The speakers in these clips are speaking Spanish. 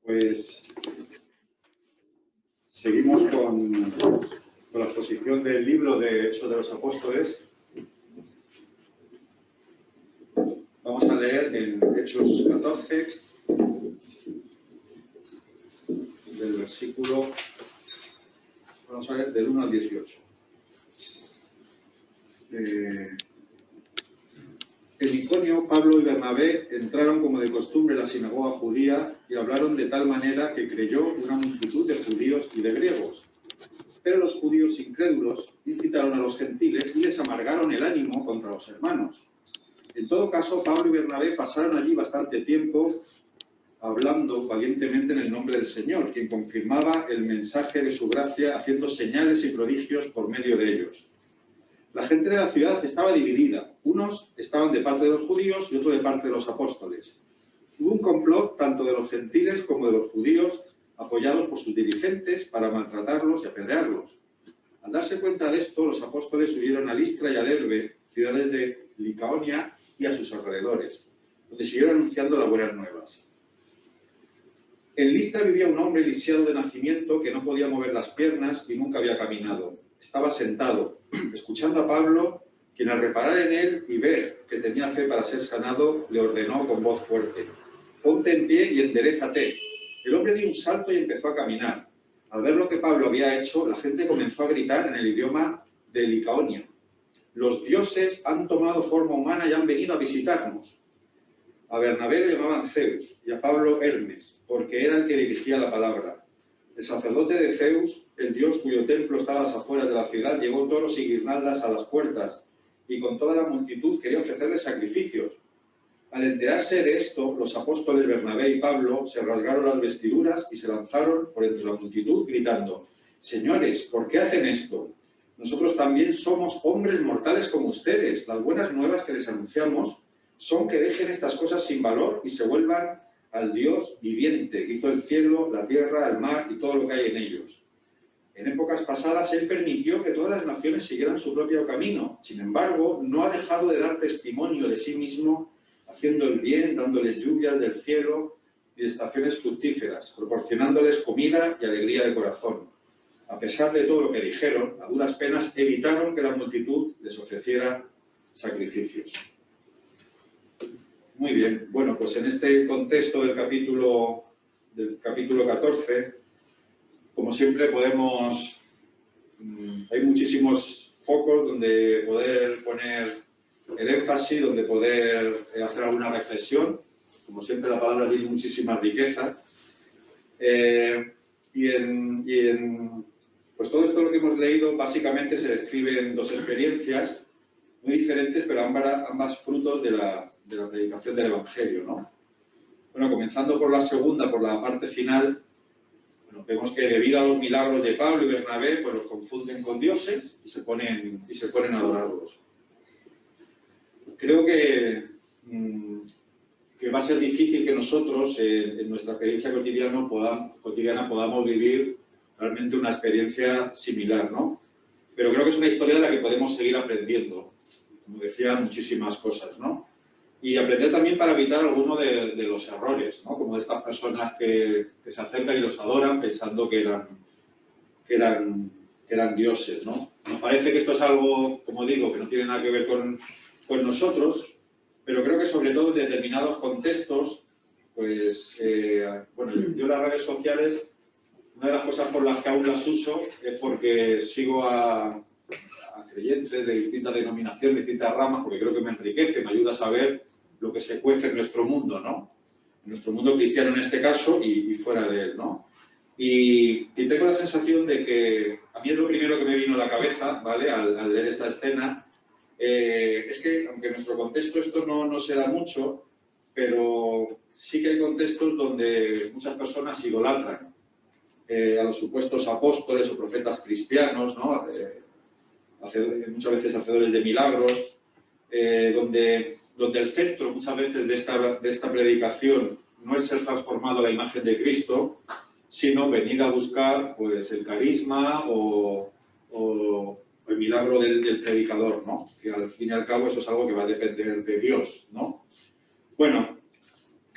Pues seguimos con la exposición del libro de Hechos de los Apóstoles. Vamos a leer en Hechos 14, del versículo, vamos a ver, del 1 al 18. En Iconio, Pablo y Bernabé entraron como de costumbre en la sinagoga judía y hablaron de tal manera que creyó una multitud de judíos y de griegos. Pero los judíos incrédulos incitaron a los gentiles y les amargaron el ánimo contra los hermanos. En todo caso, Pablo y Bernabé pasaron allí bastante tiempo hablando valientemente en el nombre del Señor, quien confirmaba el mensaje de su gracia, haciendo señales y prodigios por medio de ellos. La gente de la ciudad estaba dividida. Unos estaban de parte de los judíos y otros de parte de los apóstoles. Hubo un complot tanto de los gentiles como de los judíos, apoyados por sus dirigentes, para maltratarlos y apedrearlos. Al darse cuenta de esto, los apóstoles huyeron a Listra y a Derbe, ciudades de Licaonia y a sus alrededores, donde siguieron anunciando las buenas nuevas. En Listra vivía un hombre lisiado de nacimiento que no podía mover las piernas y nunca había caminado. Estaba sentado, escuchando a Pablo, quien al reparar en él y ver que tenía fe para ser sanado, le ordenó con voz fuerte: «Ponte en pie y enderézate». El hombre dio un salto y empezó a caminar. Al ver lo que Pablo había hecho, la gente comenzó a gritar en el idioma de Licaonia: «Los dioses han tomado forma humana y han venido a visitarnos». A Bernabé le llamaban Zeus y a Pablo Hermes, porque era el que dirigía la palabra. El sacerdote de Zeus, el dios cuyo templo estaba a las afueras de la ciudad, llevó toros y guirnaldas a las puertas y con toda la multitud quería ofrecerle sacrificios. Al enterarse de esto, los apóstoles Bernabé y Pablo se rasgaron las vestiduras y se lanzaron por entre la multitud gritando: «Señores, ¿por qué hacen esto? Nosotros también somos hombres mortales como ustedes. Las buenas nuevas que les anunciamos son que dejen estas cosas sin valor y se vuelvan al Dios viviente, que hizo el cielo, la tierra, el mar y todo lo que hay en ellos». En épocas pasadas, Él permitió que todas las naciones siguieran su propio camino. Sin embargo, no ha dejado de dar testimonio de sí mismo, haciendo el bien, dándoles lluvias del cielo y estaciones fructíferas, proporcionándoles comida y alegría de corazón. A pesar de todo lo que dijeron, a duras penas evitaron que la multitud les ofreciera sacrificios. Muy bien, bueno, pues en este contexto del capítulo 14, como siempre hay muchísimos focos donde poder poner el énfasis, donde poder hacer alguna reflexión. Como siempre, la palabra tiene muchísima riqueza. Pues todo esto lo que hemos leído básicamente se describe en dos experiencias muy diferentes, pero ambas frutos de la predicación del Evangelio, ¿no? Bueno, comenzando por la segunda, por la parte final, bueno, vemos que debido a los milagros de Pablo y Bernabé, pues los confunden con dioses y se ponen a adorarlos. Creo que va a ser difícil que nosotros, en nuestra experiencia cotidiana, podamos vivir realmente una experiencia similar, ¿no? Pero creo que es una historia de la que podemos seguir aprendiendo, como decía, muchísimas cosas, ¿no? Y aprender también para evitar alguno de los errores, ¿no? Como de estas personas que se acercan y los adoran pensando que eran dioses, ¿no? Nos parece que esto es algo, como digo, que no tiene nada que ver con nosotros, pero creo que sobre todo en determinados contextos, pues, bueno, yo las redes sociales, una de las cosas por las que aún las uso es porque sigo a creyentes de distintas denominaciones, de distintas ramas, porque creo que me enriquece, me ayuda a saber lo que se cuece en nuestro mundo, ¿no? En nuestro mundo cristiano en este caso y fuera de él, ¿no? Y tengo la sensación de que a mí es lo primero que me vino a la cabeza, ¿vale? Al leer esta escena, es que aunque en nuestro contexto esto no se da mucho, pero sí que hay contextos donde muchas personas idolatran a los supuestos apóstoles o profetas cristianos, ¿no? Muchas veces hacedores de milagros, donde el centro muchas veces de esta predicación no es ser transformado a la imagen de Cristo, sino venir a buscar pues, el carisma o el milagro del predicador, ¿no? Que al fin y al cabo eso es algo que va a depender de Dios, ¿no? Bueno,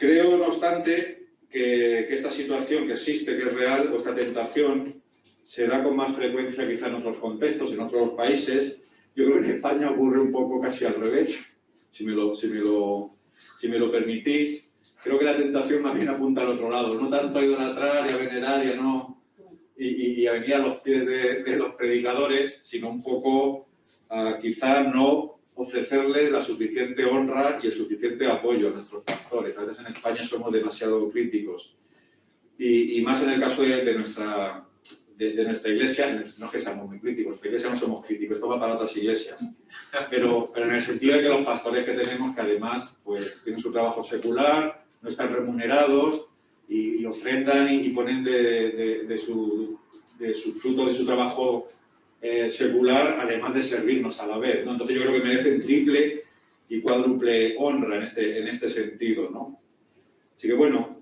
Creo, no obstante, que esta situación que existe, que es real, o esta tentación, se da con más frecuencia quizá en otros contextos, en otros países. Yo creo que en España ocurre un poco casi al revés, si me lo permitís. Creo que la tentación más bien apunta al otro lado, no tanto a idolatrar y a venerar y a venir a los pies de los predicadores, sino un poco a quizá no ofrecerles la suficiente honra y el suficiente apoyo a nuestros pastores. A veces en España somos demasiado críticos. Y más en el caso de nuestra iglesia, no es que seamos muy críticos, en nuestra iglesia no somos críticos, esto va para otras iglesias. Pero en el sentido de que los pastores que tenemos, que además pues, tienen su trabajo secular, no están remunerados y ofrendan y ponen de su fruto, de su trabajo secular, además de servirnos a la vez, ¿no? Entonces yo creo que merecen triple y cuádruple honra en este sentido, ¿no? Así que bueno,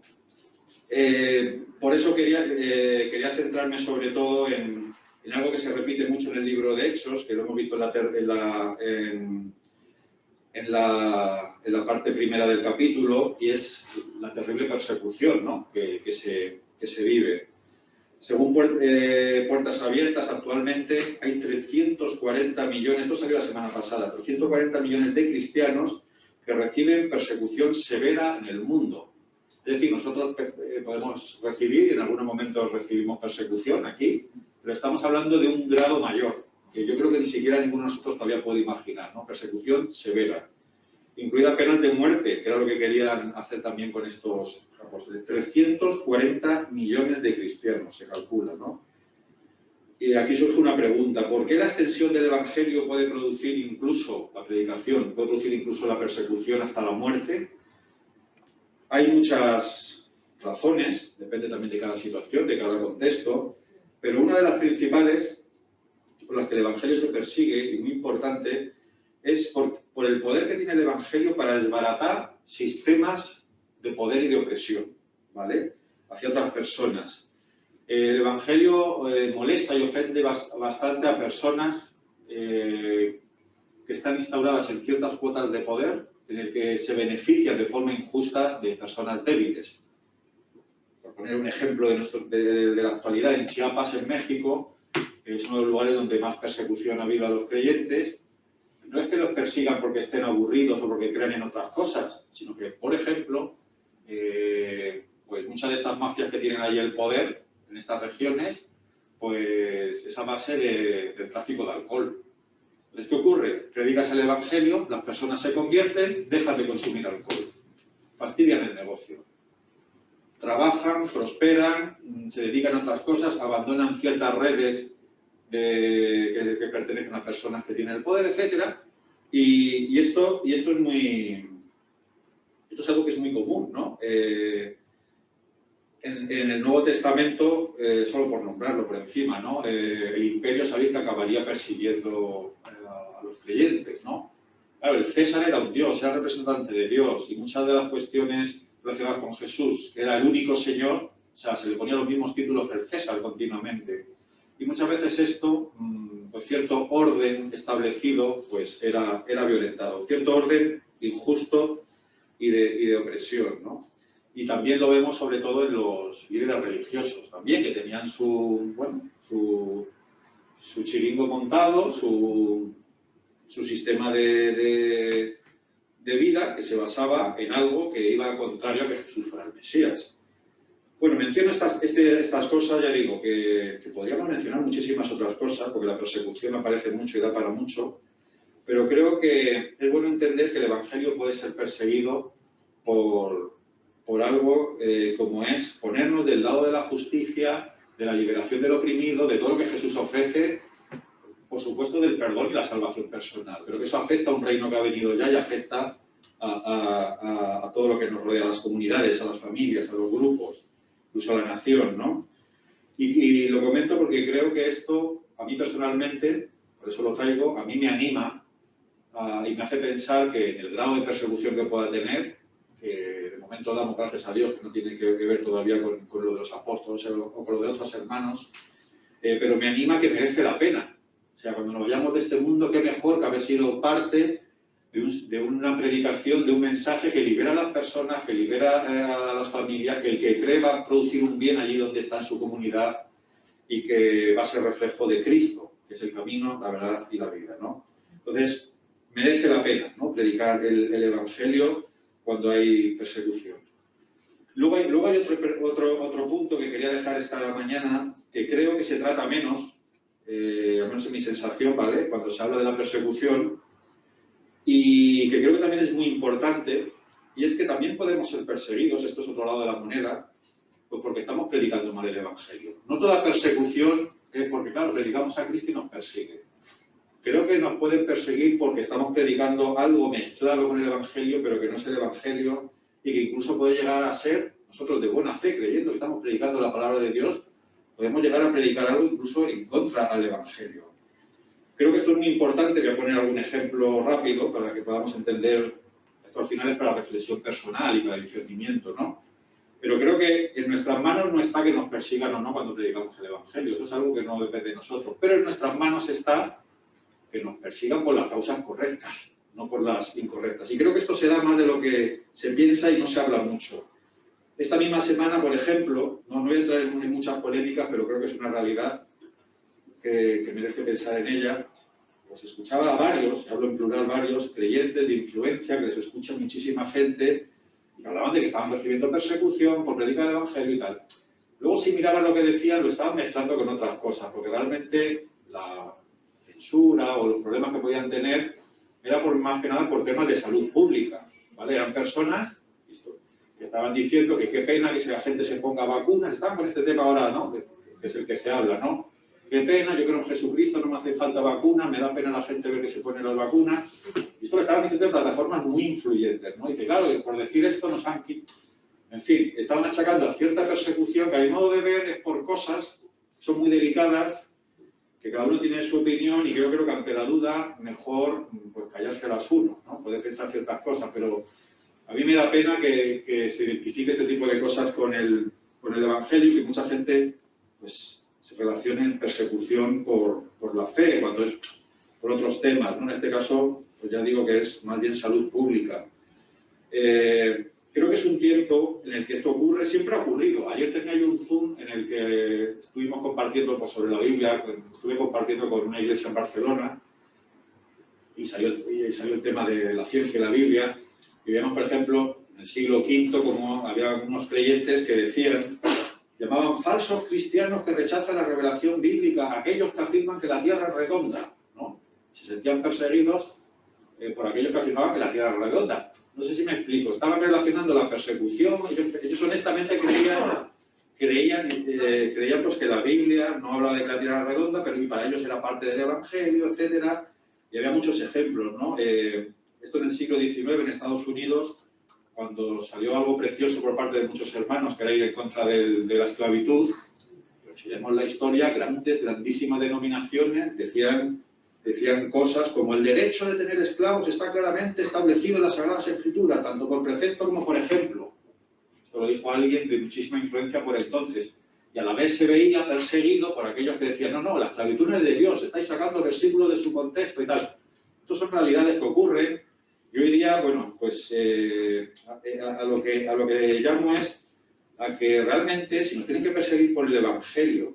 por eso quería centrarme sobre todo en algo que se repite mucho en el libro de Hechos, que lo hemos visto en la parte primera del capítulo, y es la terrible persecución, ¿no? que se vive. Según Puertas Abiertas, actualmente hay 340 millones, esto salió la semana pasada, 340 millones de cristianos que reciben persecución severa en el mundo. Es decir, nosotros podemos recibir, y en algunos momentos recibimos persecución aquí, pero estamos hablando de un grado mayor, que yo creo que ni siquiera ninguno de nosotros todavía puede imaginar, ¿no? Persecución severa, incluida penas de muerte, que era lo que querían hacer también con estos apóstoles. 340 millones de cristianos, se calcula, ¿no? Y aquí surge una pregunta, ¿por qué la extensión del Evangelio puede producir incluso, la predicación, puede producir incluso la persecución hasta la muerte? Hay muchas razones, depende también de cada situación, de cada contexto, pero una de las principales por las que el Evangelio se persigue, y muy importante, es por el poder que tiene el Evangelio para desbaratar sistemas de poder y de opresión, ¿vale? Hacia otras personas. El Evangelio molesta y ofende bastante a personas que están instauradas en ciertas cuotas de poder, en el que se benefician de forma injusta de personas débiles. Por poner un ejemplo de la actualidad, en Chiapas, en México, es uno de los lugares donde más persecución ha habido a los creyentes. No es que los persigan porque estén aburridos o porque crean en otras cosas, sino que, por ejemplo, pues muchas de estas mafias que tienen ahí el poder en estas regiones, pues es a base del tráfico de alcohol. Entonces, ¿qué ocurre? Predicas el Evangelio, las personas se convierten, dejan de consumir alcohol, fastidian el negocio. Trabajan, prosperan, se dedican a otras cosas, abandonan ciertas redes que pertenecen a personas que tienen el poder, etc. Y esto es algo que es muy común, ¿no? En el Nuevo Testamento, solo por nombrarlo por encima, ¿no? El imperio sabía que acabaría persiguiendo a los creyentes, ¿no? Claro, el César era un dios, era representante de Dios, y muchas de las cuestiones relacionadas con Jesús, que era el único Señor, o sea, se le ponían los mismos títulos del César continuamente. Y muchas veces esto, pues cierto orden establecido, pues era violentado. Cierto orden injusto y de opresión, ¿no? Y también lo vemos sobre todo en los líderes religiosos también, que tenían su chiringo montado, su sistema de vida que se basaba en algo que iba contrario a que Jesús fuera el Mesías. Bueno, menciono estas cosas, ya digo, que podríamos mencionar muchísimas otras cosas, porque la persecución aparece mucho y da para mucho, pero creo que es bueno entender que el Evangelio puede ser perseguido por algo como es ponernos del lado de la justicia, de la liberación del oprimido, de todo lo que Jesús ofrece, por supuesto del perdón y la salvación personal, pero que eso afecta a un reino que ha venido ya y afecta a todo lo que nos rodea, a las comunidades, a las familias, a los grupos, incluso a la nación, ¿no? Y lo comento porque creo que esto, a mí personalmente, por eso lo traigo, a mí me anima y me hace pensar que el grado de persecución que pueda tener, que de momento damos gracias a Dios, que no tiene que ver todavía con lo de los apóstoles o con lo de otros hermanos, pero me anima que merece la pena. O sea, cuando nos vayamos de este mundo, qué mejor que haber sido parte de una predicación, de un mensaje que libera a las personas, que libera a las familias, que el que cree va a producir un bien allí donde está en su comunidad y que va a ser reflejo de Cristo, que es el camino, la verdad y la vida, ¿no? Entonces, merece la pena, ¿no?, predicar el Evangelio cuando hay persecución. Luego hay otro punto que quería dejar esta mañana, que creo que se trata menos, al menos en mi sensación, ¿vale?, cuando se habla de la persecución, y que creo que también es muy importante, y es que también podemos ser perseguidos, esto es otro lado de la moneda, pues porque estamos predicando mal el Evangelio. No toda persecución es porque, claro, predicamos a Cristo y nos persigue. Creo que nos pueden perseguir porque estamos predicando algo mezclado con el Evangelio, pero que no es el Evangelio, y que incluso puede llegar a ser, nosotros de buena fe, creyendo que estamos predicando la palabra de Dios, podemos llegar a predicar algo incluso en contra al Evangelio. Creo que esto es muy importante, voy a poner algún ejemplo rápido para que podamos entender, esto al final es para reflexión personal y para el discernimiento, ¿no? Pero creo que en nuestras manos no está que nos persigan o no cuando predicamos el Evangelio, eso es algo que no depende de nosotros, pero en nuestras manos está que nos persigan por las causas correctas, no por las incorrectas. Y creo que esto se da más de lo que se piensa y no se habla mucho. Esta misma semana, por ejemplo, no voy a entrar en muchas polémicas, pero creo que es una realidad que merece pensar en ella, pues escuchaba a varios, hablo en plural varios, creyentes de influencia, que les escucha muchísima gente, y hablaban de que estaban recibiendo persecución por predicar el Evangelio y tal. Luego, si miraban lo que decían, lo estaban mezclando con otras cosas, porque realmente la censura o los problemas que podían tener era más que nada por temas de salud pública, ¿vale? Eran personas que estaban diciendo que qué pena que la gente se ponga vacunas, estaban con este tema ahora, ¿no?, que es el que se habla, ¿no? Qué pena, yo creo en Jesucristo, no me hace falta vacuna, me da pena la gente ver que se pone las vacunas. Y esto lo estaban diciendo en plataformas muy influyentes, ¿no? Y dice, claro, por decir esto nos han quitado. En fin, estaban achacando a cierta persecución que a mi modo de ver es por cosas que son muy delicadas, que cada uno tiene su opinión y yo creo que ante la duda mejor pues callárselas uno, ¿no? Poder pensar ciertas cosas, pero a mí me da pena que se identifique este tipo de cosas con el Evangelio y que mucha gente pues se relaciona en persecución por la fe, cuando es por otros temas, ¿no? En este caso, pues ya digo que es más bien salud pública. Creo que es un tiempo en el que esto ocurre, siempre ha ocurrido. Ayer tenía yo un Zoom en el que estuvimos compartiendo pues, sobre la Biblia, estuve compartiendo con una iglesia en Barcelona y salió el tema de la ciencia y la Biblia. Y vemos, por ejemplo, en el siglo V, como había unos creyentes que decían, llamaban falsos cristianos que rechazan la revelación bíblica, aquellos que afirman que la Tierra es redonda, ¿no? Se sentían perseguidos por aquellos que afirmaban que la Tierra es redonda. No sé si me explico. Estaban relacionando la persecución, ellos honestamente creían pues, que la Biblia no hablaba de que la Tierra era redonda, pero para ellos era parte del Evangelio, etc. Y había muchos ejemplos, ¿no? Esto en el siglo XIX en Estados Unidos, cuando salió algo precioso por parte de muchos hermanos, que era ir en contra de la esclavitud, pero si vemos la historia, grandísimas denominaciones decían cosas como el derecho de tener esclavos está claramente establecido en las Sagradas Escrituras, tanto por precepto como por ejemplo. Esto lo dijo alguien de muchísima influencia por entonces. Y a la vez se veía perseguido por aquellos que decían, no, la esclavitud no es de Dios, estáis sacando versículos de su contexto y tal. Estas son realidades que ocurren. Y hoy día, bueno, pues a lo que llamo es a que realmente, si nos tienen que perseguir por el Evangelio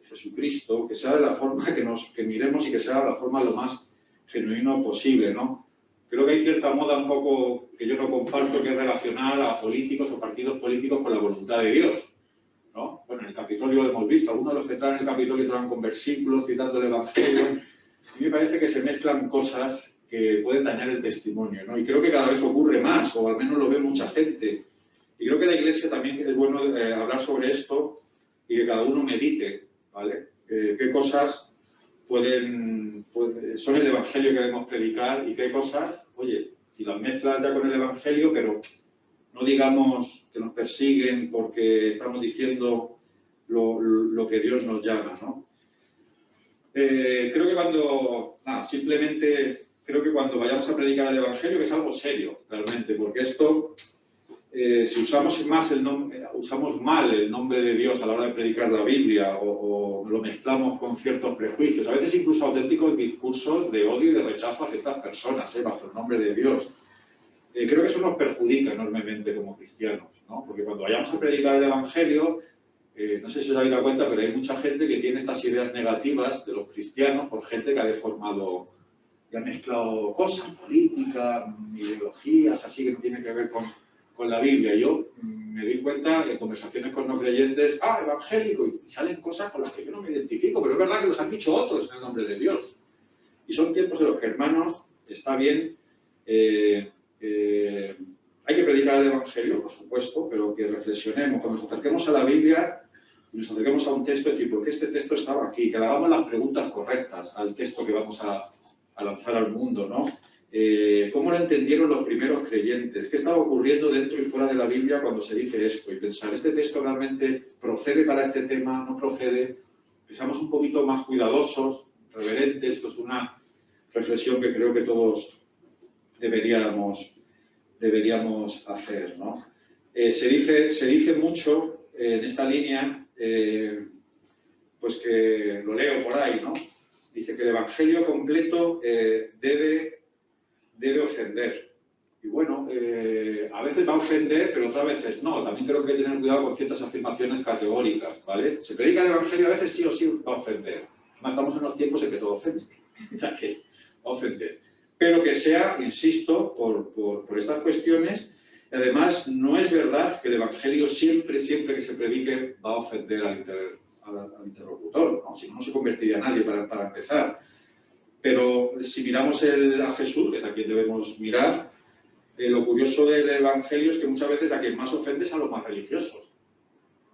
de Jesucristo, que sea de la forma que miremos y que sea de la forma lo más genuino posible, ¿no? Creo que hay cierta moda un poco que yo no comparto, que es relacionar a políticos o partidos políticos con la voluntad de Dios, ¿no? Bueno, en el Capitolio lo hemos visto, algunos de los que traen el Capitolio traen con versículos citando el Evangelio. A mí me parece que se mezclan cosas que pueden dañar el testimonio, ¿no? Y creo que cada vez ocurre más, o al menos lo ve mucha gente. Y creo que la Iglesia también es bueno hablar sobre esto y que cada uno medite, ¿vale? Qué cosas son el Evangelio que debemos predicar y qué cosas, oye, si las mezclas ya con el Evangelio, pero no digamos que nos persiguen porque estamos diciendo lo que Dios nos llama, ¿no? Creo que simplemente creo que cuando vayamos a predicar el Evangelio, que es algo serio, realmente, porque esto si usamos mal el nombre de Dios a la hora de predicar la Biblia o lo mezclamos con ciertos prejuicios, a veces incluso auténticos discursos de odio y de rechazo a ciertas personas, bajo el nombre de Dios. Creo que eso nos perjudica enormemente como cristianos, ¿no? Porque cuando vayamos a predicar el Evangelio, no sé si os habéis dado cuenta, pero hay mucha gente que tiene estas ideas negativas de los cristianos por gente que ha deformado y ha mezclado cosas, políticas, ideologías, así que no tiene que ver con la Biblia. Yo me doy cuenta en conversaciones con no creyentes, evangélico, y salen cosas con las que yo no me identifico, pero es verdad que los han dicho otros en el nombre de Dios. Y son tiempos en los que, hermanos, está bien, hay que predicar el Evangelio, por supuesto, pero que reflexionemos, cuando nos acerquemos a la Biblia, y nos acerquemos a un texto, decir, ¿por qué este texto estaba aquí? Que hagamos las preguntas correctas al texto que vamos a lanzar al mundo, ¿no? ¿Cómo lo entendieron los primeros creyentes? ¿Qué estaba ocurriendo dentro y fuera de la Biblia cuando se dice esto? Y pensar, ¿este texto realmente procede para este tema? ¿No procede? Que seamos un poquito más cuidadosos, reverentes. Esto es una reflexión que creo que todos deberíamos hacer, ¿no? Se dice mucho en esta línea, pues que lo leo por ahí, ¿no? Dice que el Evangelio completo debe ofender. Y bueno, a veces va a ofender, pero otras veces no. También creo que hay que tener cuidado con ciertas afirmaciones categóricas, ¿vale? Se predica el Evangelio a veces sí o sí va a ofender. Además, estamos en los tiempos en que todo ofende. O sea, que va a ofender. Pero que sea, insisto, por estas cuestiones. Además, no es verdad que el Evangelio siempre que se predique va a ofender al interlocutor, ¿no? Si no, no se convertiría a nadie para empezar. Pero si miramos a Jesús, que es a quien debemos mirar, lo curioso del Evangelio es que muchas veces a quien más ofende es a los más religiosos,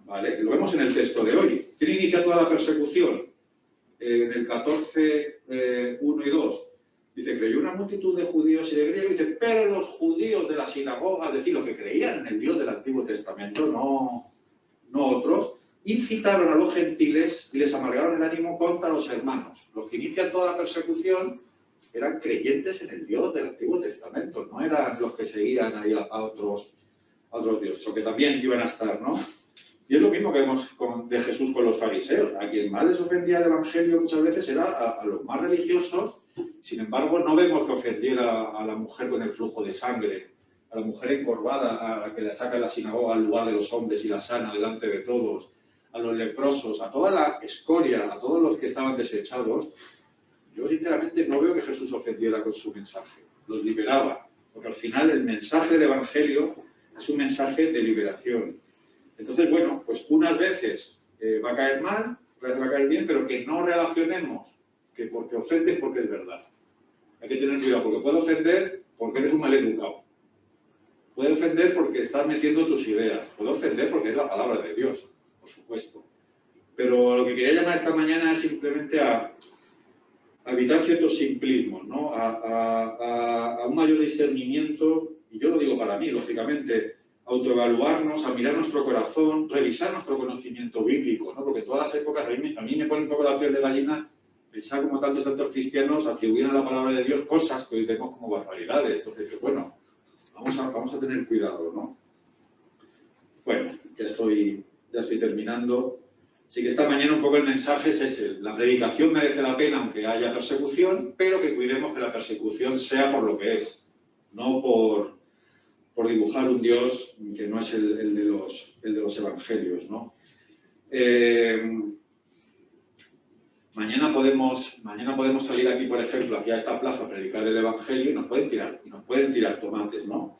¿vale? Lo vemos en el texto de hoy. ¿Quién inicia toda la persecución? En el 14, 1 y 2. Dice, creyó una multitud de judíos y de griegos. Dice, pero los judíos de la sinagoga, es decir, los que creían en el Dios del Antiguo Testamento, no otros, incitaron a los gentiles y les amargaron el ánimo contra los hermanos. Los que inician toda la persecución eran creyentes en el Dios del Antiguo Testamento, no eran los que seguían ahí a otros dioses, o que también iban a estar, ¿no? Y es lo mismo que vemos de Jesús con los fariseos. A quien más les ofendía el Evangelio muchas veces era a los más religiosos. Sin embargo, no vemos que ofendiera a la mujer con el flujo de sangre, a la mujer encorvada, a la que la saca de la sinagoga al lugar de los hombres y la sana delante de todos, a los leprosos, a toda la escoria, a todos los que estaban desechados. Yo sinceramente no veo que Jesús ofendiera con su mensaje, los liberaba, porque al final el mensaje del Evangelio es un mensaje de liberación. Entonces, bueno, pues unas veces va a caer mal, otras va a caer bien, pero que no relacionemos que porque ofende es porque es verdad. Hay que tener cuidado, porque puede ofender porque eres un maleducado. Puede ofender porque estás metiendo tus ideas. Puede ofender porque es la palabra de Dios, por supuesto. Pero lo que quería llamar esta mañana es simplemente a evitar ciertos simplismos, ¿no? A un mayor discernimiento, y yo lo digo para mí, lógicamente, autoevaluarnos, a mirar nuestro corazón, revisar nuestro conocimiento bíblico, ¿no? Porque todas las épocas, a mí me pone un poco la piel de gallina pensar como tantos cristianos atribuyen a la palabra de Dios cosas que hoy vemos como barbaridades. Entonces, que bueno, vamos a tener cuidado, ¿no? Bueno, ya estoy terminando. Así que esta mañana un poco el mensaje es ese. La predicación merece la pena aunque haya persecución, pero que cuidemos que la persecución sea por lo que es, no por dibujar un Dios que no es el de los evangelios, ¿no? Mañana podemos salir aquí, por ejemplo, aquí a esta plaza a predicar el evangelio y nos pueden tirar tomates, ¿no?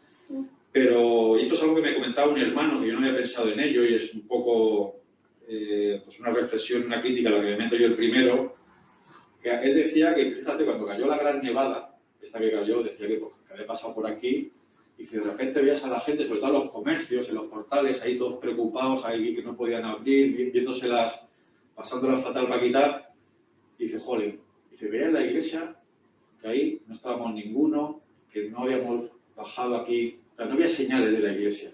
Pero esto es algo que me comentaba un hermano, que yo no había pensado en ello y es un poco pues una reflexión, una crítica a la que me meto yo el primero, que él decía que, fíjate, cuando cayó la gran nevada, esta que cayó, decía que había pasado por aquí, y si de repente veías a la gente, sobre todo en los comercios, en los portales, ahí todos preocupados, ahí que no podían abrir, viéndoselas, pasándolas fatal para quitar, y dice, jolín, dice, veía en la iglesia que ahí no estábamos ninguno, que no habíamos bajado aquí, o sea, no había señales de la iglesia.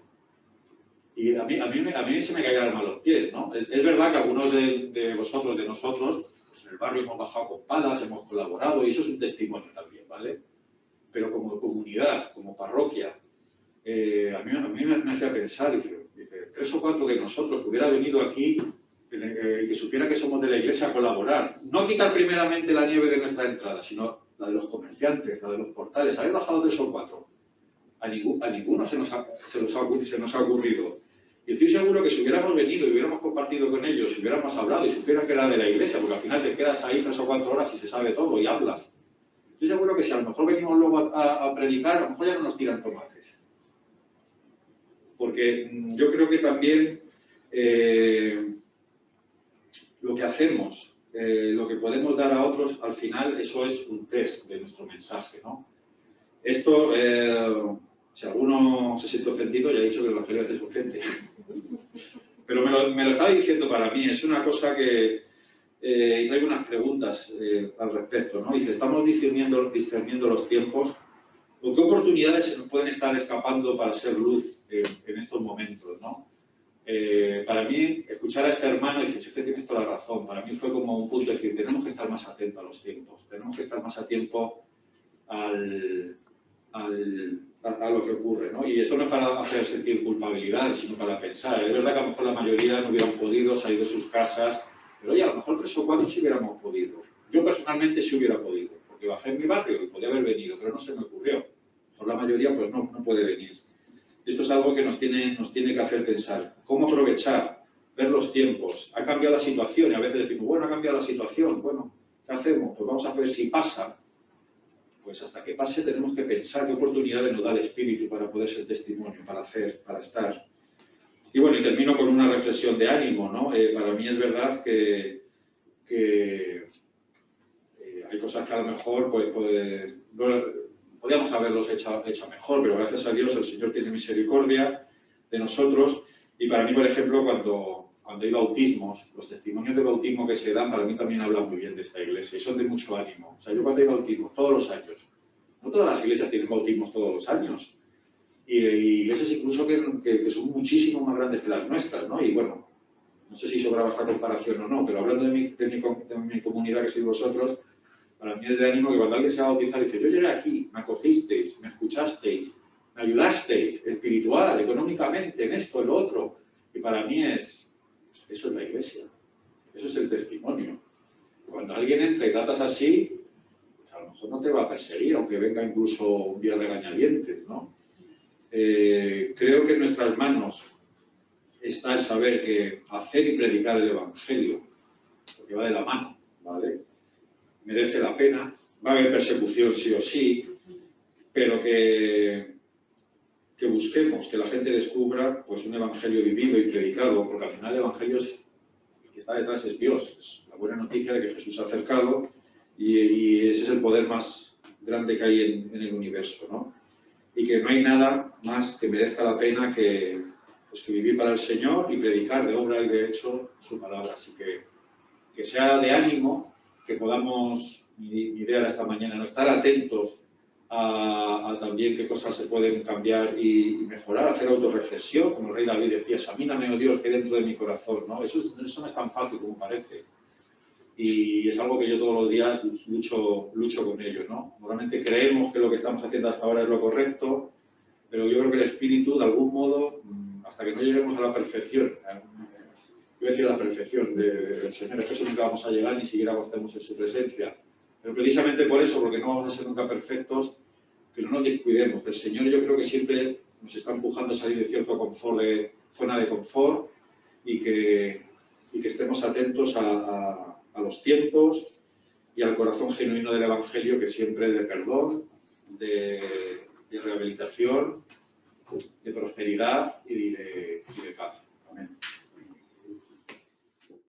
Y a mí se me caía el alma a los pies, ¿no? Es verdad que algunos de vosotros, de nosotros, pues en el barrio hemos bajado con palas, hemos colaborado, y eso es un testimonio también, ¿vale? Pero como comunidad, como parroquia, a mí me hacía pensar, dice, 3 o 4 de nosotros que hubiera venido aquí y que supiera que somos de la Iglesia a colaborar. No quitar primeramente la nieve de nuestra entrada, sino la de los comerciantes, la de los portales. Haber bajado 3 o 4. A ninguno se nos ha ocurrido. Y estoy seguro que si hubiéramos venido y hubiéramos compartido con ellos, si hubiéramos hablado y supieran que era de la Iglesia, porque al final te quedas ahí 3 o 4 horas y se sabe todo y hablas. Estoy seguro que si a lo mejor venimos luego a predicar, a lo mejor ya no nos tiran tomates. Porque yo creo que también lo que hacemos, lo que podemos dar a otros, al final eso es un test de nuestro mensaje, ¿no? Esto, si alguno se siente ofendido, ya he dicho que el Evangelio a veces ofende. Pero me lo estaba diciendo para mí, es una cosa que... y traigo unas preguntas al respecto, ¿no? Dice, estamos discerniendo los tiempos. ¿O qué oportunidades se nos pueden estar escapando para ser luz en estos momentos, ¿no? Para mí, escuchar a este hermano y decir, sí que tienes toda la razón, para mí fue como un punto de decir, tenemos que estar más atentos a los tiempos, tenemos que estar más a tiempo a lo que ocurre, ¿no? Y esto no es para hacer sentir culpabilidad, sino para pensar. Es verdad que a lo mejor la mayoría no hubieran podido salir de sus casas, pero oye, a lo mejor 3 o 4 sí hubiéramos podido. Yo personalmente sí hubiera podido, porque bajé en mi barrio y podía haber venido, pero no se me ocurrió. Por la mayoría pues no puede venir. Esto es algo que nos tiene que hacer pensar. ¿Cómo aprovechar? Ver los tiempos. Ha cambiado la situación y a veces decimos, bueno, ha cambiado la situación. Bueno, ¿qué hacemos? Pues vamos a ver si pasa. Pues hasta que pase tenemos que pensar qué oportunidades nos da el Espíritu para poder ser testimonio, para hacer, para estar. Y bueno, y termino con una reflexión de ánimo, ¿no? Para mí es verdad que hay cosas que a lo mejor podríamos haberlos hecho mejor, pero gracias a Dios el Señor tiene misericordia de nosotros. Y para mí, por ejemplo, cuando hay bautismos, los testimonios de bautismo que se dan, para mí también hablan muy bien de esta iglesia y son de mucho ánimo. O sea, yo cuando hay bautismos, todos los años, no todas las iglesias tienen bautismos todos los años, y iglesias incluso que son muchísimo más grandes que las nuestras, ¿no? Y bueno, no sé si sobraba esta comparación o no, pero hablando de mi comunidad, que sois vosotros, para mí es de ánimo que cuando alguien se va a bautizar dice, yo llegué aquí, me acogisteis, me escuchasteis, me ayudasteis, espiritual, económicamente, en esto, en lo otro. Y para mí eso es la iglesia, eso es el testimonio. Cuando alguien entra y tratas así, pues a lo mejor no te va a perseguir, aunque venga incluso un día regañadientes, ¿no? Creo que en nuestras manos está el saber que hacer y predicar el Evangelio, porque va de la mano, ¿vale? Merece la pena, va a haber persecución sí o sí, pero que busquemos, que la gente descubra pues, un evangelio vivido y predicado, porque al final el evangelio el que está detrás es Dios, es la buena noticia de que Jesús se ha acercado y ese es el poder más grande que hay en el universo, ¿no? Y que no hay nada más que merezca la pena que vivir para el Señor y predicar de obra y de hecho su palabra. Así que sea de ánimo, que podamos, mi idea de esta mañana, no estar atentos a también qué cosas se pueden cambiar y mejorar, hacer autorreflexión, como el rey David decía, examíname, oh Dios, que hay dentro de mi corazón, ¿no? Eso no es tan fácil como parece. Y es algo que yo todos los días lucho con ello, ¿no? Normalmente creemos que lo que estamos haciendo hasta ahora es lo correcto, pero yo creo que el Espíritu, de algún modo, hasta que no lleguemos a la perfección, yo decía la perfección del Señor, es que eso nunca vamos a llegar, ni siquiera estemos en su presencia. Pero precisamente por eso, porque no vamos a ser nunca perfectos, que no nos descuidemos. El Señor yo creo que siempre nos está empujando a salir de cierto confort, zona de confort, y que estemos atentos a los tiempos y al corazón genuino del Evangelio, que siempre es de perdón, de rehabilitación, de prosperidad y